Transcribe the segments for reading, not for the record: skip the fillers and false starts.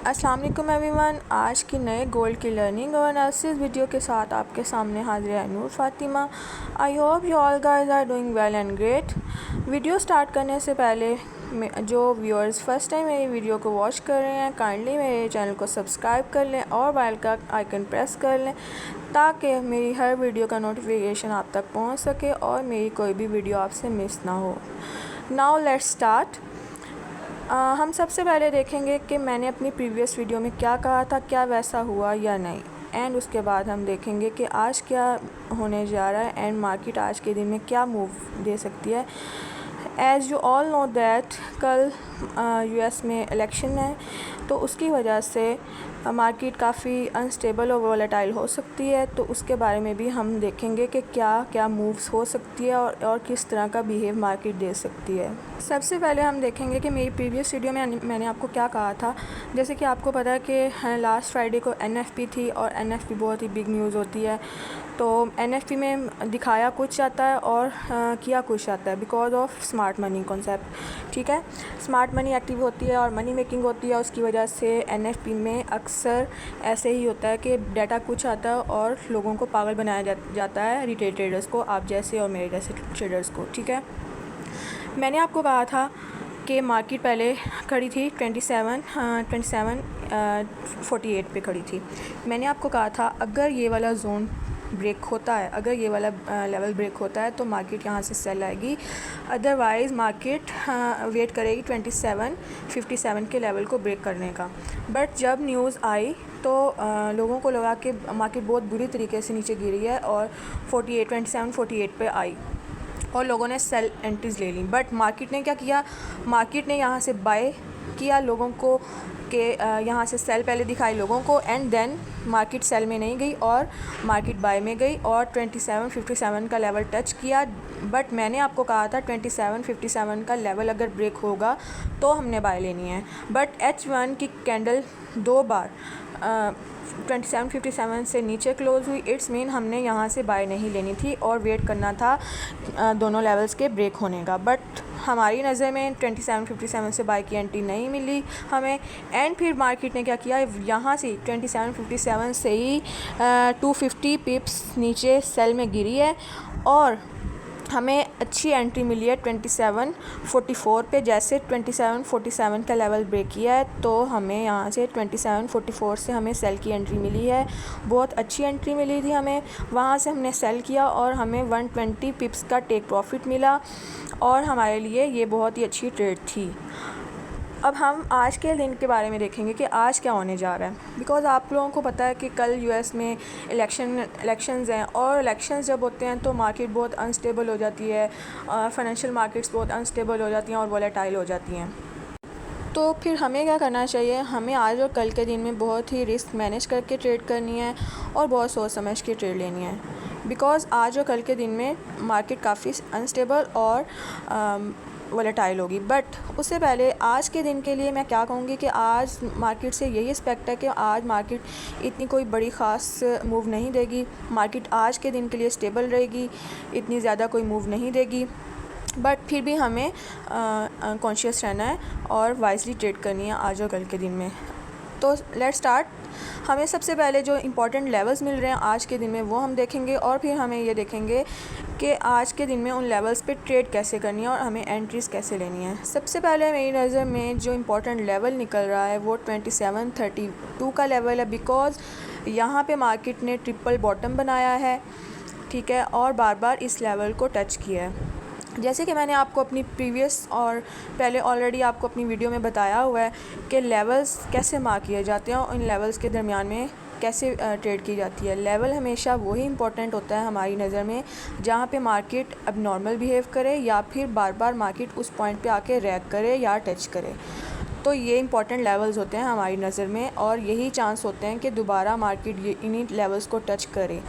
अस्सलाम वालेकुम एवरीवन। आज की नए गोल्ड की लर्निंग और एनालिसिस वीडियो के साथ आपके सामने हाजिर है Noor Fatima. I hope you all guys are doing well and great. Video start करने से पहले जो व्यूअर्स फर्स्ट टाइम मेरी वीडियो को वॉच कर रहे हैं, काइंडली मेरे चैनल को सब्सक्राइब कर लें और बेल का आइकन प्रेस कर लें ताकि मेरी हर वीडियो का नोटिफिकेशन आप तक पहुंच सके और मेरी कोई भी वीडियो आपसे मिस ना हो। Now let's start. हम सबसे पहले देखेंगे कि मैंने अपनी प्रीवियस वीडियो में क्या कहा था, क्या वैसा हुआ या नहीं, एंड उसके बाद हम देखेंगे कि आज क्या होने जा रहा है एंड मार्केट आज के दिन में क्या मूव दे सकती है। As you all know that कल यूएस में इलेक्शन है, तो उसकी वजह से मार्केट काफ़ी अनस्टेबल और वोलेटाइल हो सकती है। तो उसके बारे में भी हम देखेंगे कि क्या क्या मूव्स हो सकती है और किस तरह का बिहेव मार्केट दे सकती है। सबसे पहले हम देखेंगे कि मेरी प्रीवियस वीडियो में मैंने आपको क्या कहा था। जैसे कि आपको पता है कि लास्ट फ्राइडे को एनएफपी थी और एनएफपी बहुत ही बिग न्यूज़ होती है। तो एनएफपी में दिखाया कुछ जाता है और किया कुछ जाता है because of smart money concept. ठीक है, स्मार्ट मनी एक्टिव होती है और मनी मेकिंग होती है। उसकी वजह से एनएफपी में अक्सर ऐसे ही होता है कि डाटा कुछ आता है और लोगों को पागल बनाया जाता है, रिटेल ट्रेडर्स को, आप जैसे और मेरे जैसे ट्रेडर्स को। ठीक है, मैंने आपको कहा था कि मार्केट पहले खड़ी थी 2748 पे खड़ी थी। मैंने आपको कहा था अगर ये वाला जोन ब्रेक होता है, अगर ये वाला लेवल ब्रेक होता है तो मार्केट यहाँ से सेल आएगी, अदरवाइज़ मार्केट वेट करेगी 2757 के लेवल को ब्रेक करने का। बट जब न्यूज़ आई तो लोगों को लगा कि मार्केट बहुत बुरी तरीके से नीचे गिरी है और 2748 पे आई और लोगों ने सेल एंट्रीज ले ली। बट मार्केट ने क्या किया, मार्केट ने यहाँ से बाय किया लोगों को कि यहाँ से सेल पहले दिखाई लोगों को एंड देन मार्केट सेल में नहीं गई और मार्केट बाय में गई और 2757 का लेवल टच किया। बट मैंने आपको कहा था 2757 का लेवल अगर ब्रेक होगा तो हमने बाय लेनी है। बट H1 की कैंडल 2 बार 2757 से नीचे क्लोज हुई, इट्स मीन हमने यहाँ से बाय नहीं लेनी थी और वेट करना था दोनों लेवल्स के ब्रेक होने का। बट हमारी नज़र में 2757 से बाय की एंट्री नहीं मिली हमें एंड फिर मार्केट ने क्या किया, यहाँ से 2757 से ही 250 पिप्स नीचे सेल में गिरी है और हमें अच्छी एंट्री मिली है 2744 पे। जैसे 2747 का लेवल ब्रेक किया है तो हमें यहाँ से 2744 से हमें सेल की एंट्री मिली है। बहुत अच्छी एंट्री मिली थी हमें, वहाँ से हमने सेल किया और हमें 120 पिप्स का टेक प्रॉफिट मिला और हमारे लिए ये बहुत ही अच्छी ट्रेड थी। अब हम आज के दिन के बारे में देखेंगे कि आज क्या होने जा रहा है। बिकॉज़ आप लोगों को पता है कि कल यूएस में इलेक्शंस हैं और इलेक्शंस जब होते हैं तो मार्केट बहुत अनस्टेबल हो जाती है, फाइनेंशियल मार्केट्स बहुत अनस्टेबल हो जाती हैं और वोलेटाइल हो जाती हैं। तो फिर हमें क्या करना चाहिए, हमें आज और कल के दिन में बहुत ही रिस्क मैनेज करके ट्रेड करनी है और बहुत सोच समझ के ट्रेड लेनी है। बिकॉज़ आज और कल के दिन में मार्केट काफ़ी अनस्टेबल और वोलेटाइल होगी। बट उससे पहले आज के दिन के लिए मैं क्या कहूँगी कि आज मार्केट से यही एक्सपेक्ट है कि आज मार्केट इतनी कोई बड़ी ख़ास मूव नहीं देगी। मार्केट आज के दिन के लिए स्टेबल रहेगी, इतनी ज़्यादा कोई मूव नहीं देगी। बट फिर भी हमें कॉन्शियस रहना है और वाइजली ट्रेड करनी है आज और कल के दिन में। तो लेट्स स्टार्ट। हमें सबसे पहले जो इम्पोर्टेंट लेवल्स मिल रहे हैं आज के दिन में वो हम देखेंगे और फिर हमें ये देखेंगे कि आज के दिन में उन लेवल्स पे ट्रेड कैसे करनी है और हमें एंट्रीज़ कैसे लेनी है। सबसे पहले मेरी नज़र में जो इम्पोर्टेंट लेवल निकल रहा है वो 2732 का लेवल है। बिकॉज़ यहाँ पे मार्केट ने ट्रिपल बॉटम बनाया है, ठीक है, और बार बार इस लेवल को टच किया है। जैसे कि मैंने आपको अपनी प्रीवियस और पहले ऑलरेडी आपको अपनी वीडियो में बताया हुआ है कि लेवल्स कैसे मार्क किए जाते हैं और इन लेवल्स के दरमियान में कैसे ट्रेड की जाती है। लेवल हमेशा वही इंपॉर्टेंट होता है हमारी नज़र में जहाँ पे मार्केट अब नॉर्मल बिहेव करे या फिर बार बार मार्केट उस पॉइंट पे आके रैक करे या टच करे। तो ये इंपॉर्टेंट लेवल्स होते हैं हमारी नज़र में और यही चांस होते हैं कि दोबारा मार्केट इन्हीं लेवल्स को टच करे,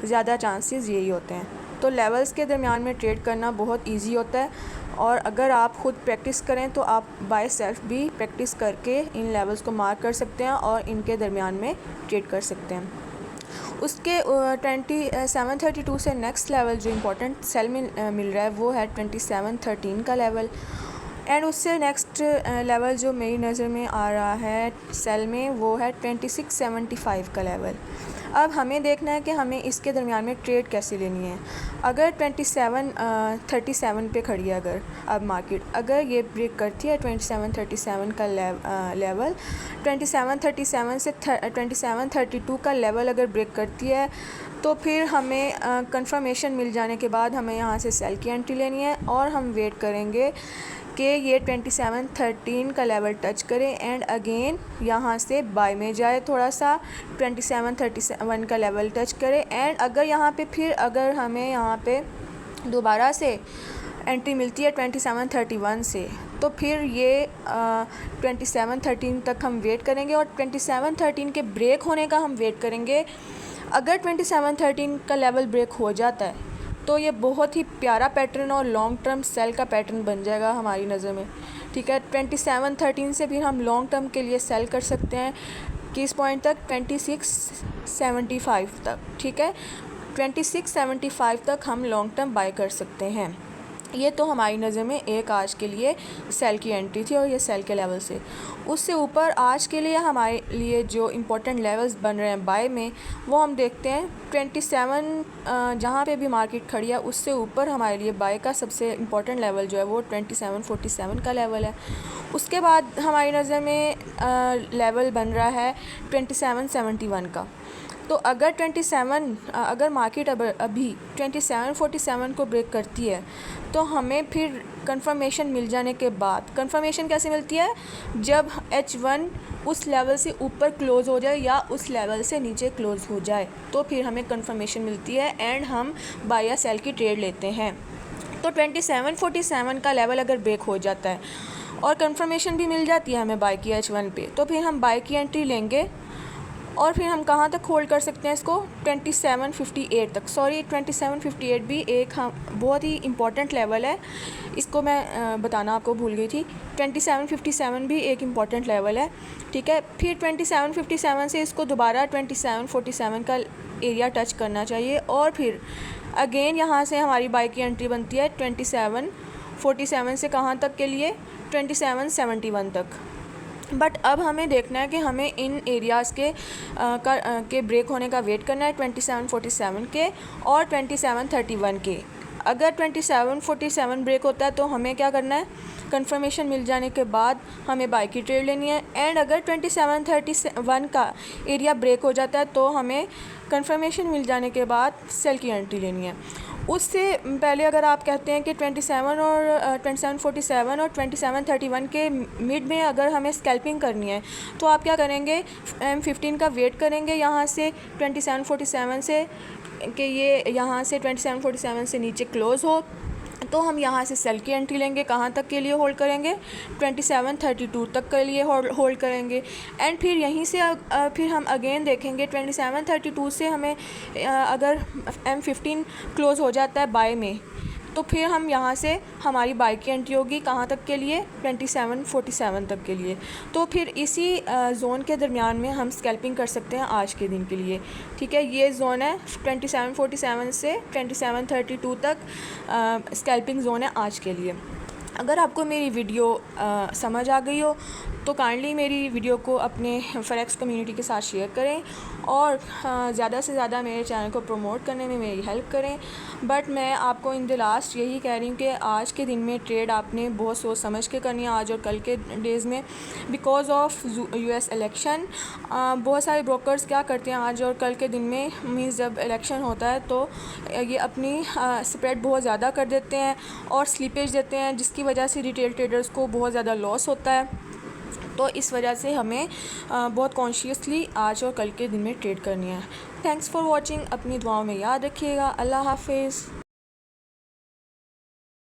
ज़्यादा चांसेस यही होते हैं। तो लेवल्स के दरमियान में ट्रेड करना बहुत इजी होता है और अगर आप खुद प्रैक्टिस करें तो आप बाय सेल्फ भी प्रैक्टिस करके इन लेवल्स को मार्क कर सकते हैं और इनके दरमियान में ट्रेड कर सकते हैं। उसके 2732 से नेक्स्ट लेवल जो इम्पोर्टेंट सेल में मिल रहा है वो है 2713 का लेवल एंड उससे नेक्स्ट लेवल जो मेरी नज़र में आ रहा है सेल में वो है 2675 का लेवल। अब हमें देखना है कि हमें इसके दरमियान में ट्रेड कैसे लेनी है। अगर 2737 पे खड़ी है अगर अब मार्केट अगर ये ब्रेक करती है 2737 का लेवल 2737 से 2732 का लेवल अगर ब्रेक करती है तो फिर हमें कंफर्मेशन मिल जाने के बाद हमें यहाँ से सेल की एंट्री लेनी है और हम वेट करेंगे कि ये 2713 का लेवल टच करें एंड अगेन यहाँ से बाय में जाए, थोड़ा सा 2731 का लेवल टच करें एंड अगर यहाँ पे फिर अगर हमें यहाँ पे दोबारा से एंट्री मिलती है 2731 से तो फिर ये 2713 तक हम वेट करेंगे और 2713 के ब्रेक होने का हम वेट करेंगे। अगर 2713 का लेवल ब्रेक हो जाता है तो ये बहुत ही प्यारा पैटर्न और लॉन्ग टर्म सेल का पैटर्न बन जाएगा हमारी नज़र में। ठीक है, 2713 से भी हम लॉन्ग टर्म के लिए सेल कर सकते हैं किस पॉइंट तक 2675 तक। ठीक है, 2675 तक हम लॉन्ग टर्म बाय कर सकते हैं। ये तो हमारी नज़र में एक आज के लिए सेल की एंट्री थी और ये सेल के लेवल से उससे ऊपर आज के लिए हमारे लिए जो इम्पोर्टेंट लेवल्स बन रहे हैं बाय में वो हम देखते हैं 27 जहाँ पे भी मार्केट खड़ी है उससे ऊपर हमारे लिए बाय का सबसे इम्पोर्टेंट लेवल जो है वो 2747 का लेवल है। उसके बाद हमारी नज़र में लेवल बन रहा है 2771 का। तो अगर अगर मार्केट अभी 2747 को ब्रेक करती है तो हमें फिर कंफर्मेशन मिल जाने के बाद, कंफर्मेशन कैसे मिलती है जब H1 उस लेवल से ऊपर क्लोज़ हो जाए या उस लेवल से नीचे क्लोज़ हो जाए तो फिर हमें कंफर्मेशन मिलती है एंड हम बाय या सेल की ट्रेड लेते हैं। तो 2747 का लेवल अगर ब्रेक हो जाता है और कंफर्मेशन भी मिल जाती है हमें बाय की H1 पे तो फिर हम बाय की एंट्री लेंगे और फिर हम कहाँ तक होल्ड कर सकते हैं इसको 2758 तक। 2758 भी एक बहुत ही इम्पॉर्टेंट लेवल है, इसको मैं बताना आपको भूल गई थी। 2757 भी एक इम्पॉर्टेंट लेवल है। ठीक है, फिर 2757 से इसको दोबारा 2747 का एरिया टच करना चाहिए और फिर अगेन यहाँ से हमारी बाय की एंट्री बनती है 2747 से कहाँ तक के लिए 2771 तक। बट अब हमें देखना है कि हमें इन एरियाज़ के ब्रेक होने का वेट करना है 2747 के और 2731 के। अगर 2747 ब्रेक होता है तो हमें क्या करना है, कंफर्मेशन मिल जाने के बाद हमें बाय की ट्रेड लेनी है एंड अगर 2731 का एरिया ब्रेक हो जाता है तो हमें कंफर्मेशन मिल जाने के बाद सेल की एंट्री लेनी है। उससे पहले अगर आप कहते हैं कि 2747 और 2731 के मिड में अगर हमें स्कैल्पिंग करनी है तो आप क्या करेंगे, M15 का वेट करेंगे यहाँ से 2747 से कि ये यहाँ से 2747 से नीचे क्लोज़ हो तो हम यहाँ से सेल की एंट्री लेंगे। कहाँ तक के लिए होल्ड करेंगे, 2732 तक के लिए होल्ड करेंगे एंड फिर यहीं से फिर हम अगेन देखेंगे 2732 से हमें अगर M15 क्लोज़ हो जाता है बाय में तो फिर हम यहाँ से हमारी बाय की एंट्री होगी कहाँ तक के लिए 2747 तक के लिए। तो फिर इसी ज़ोन के दरमियान में हम स्कैल्पिंग कर सकते हैं आज के दिन के लिए। ठीक है, ये ज़ोन है 2747 से 2732 तक स्कैल्पिंग ज़ोन है आज के लिए। अगर आपको मेरी वीडियो समझ आ गई हो तो काइंडली मेरी वीडियो को अपने फॉरेक्स कम्युनिटी के साथ शेयर करें और ज़्यादा से ज़्यादा मेरे चैनल को प्रमोट करने में मेरी हेल्प करें। बट मैं आपको इन द लास्ट यही कह रही हूँ कि आज के दिन में ट्रेड आपने बहुत सोच समझ के करनी है आज और कल के डेज़ में, बिकॉज़ ऑफ US इलेक्शन। बहुत सारे ब्रोकर्स क्या करते हैं आज और कल के दिन में, मीन्स जब इलेक्शन होता है तो ये अपनी स्प्रेड बहुत ज़्यादा कर देते हैं और स्लीपेज देते हैं जिसकी वजह से रिटेल ट्रेडर्स को बहुत ज़्यादा लॉस होता है। तो इस वजह से हमें बहुत कॉन्शियसली आज और कल के दिन में ट्रेड करनी है। थैंक्स फॉर वॉचिंग, अपनी दुआओं में याद रखिएगा। अल्लाह हाफिज़।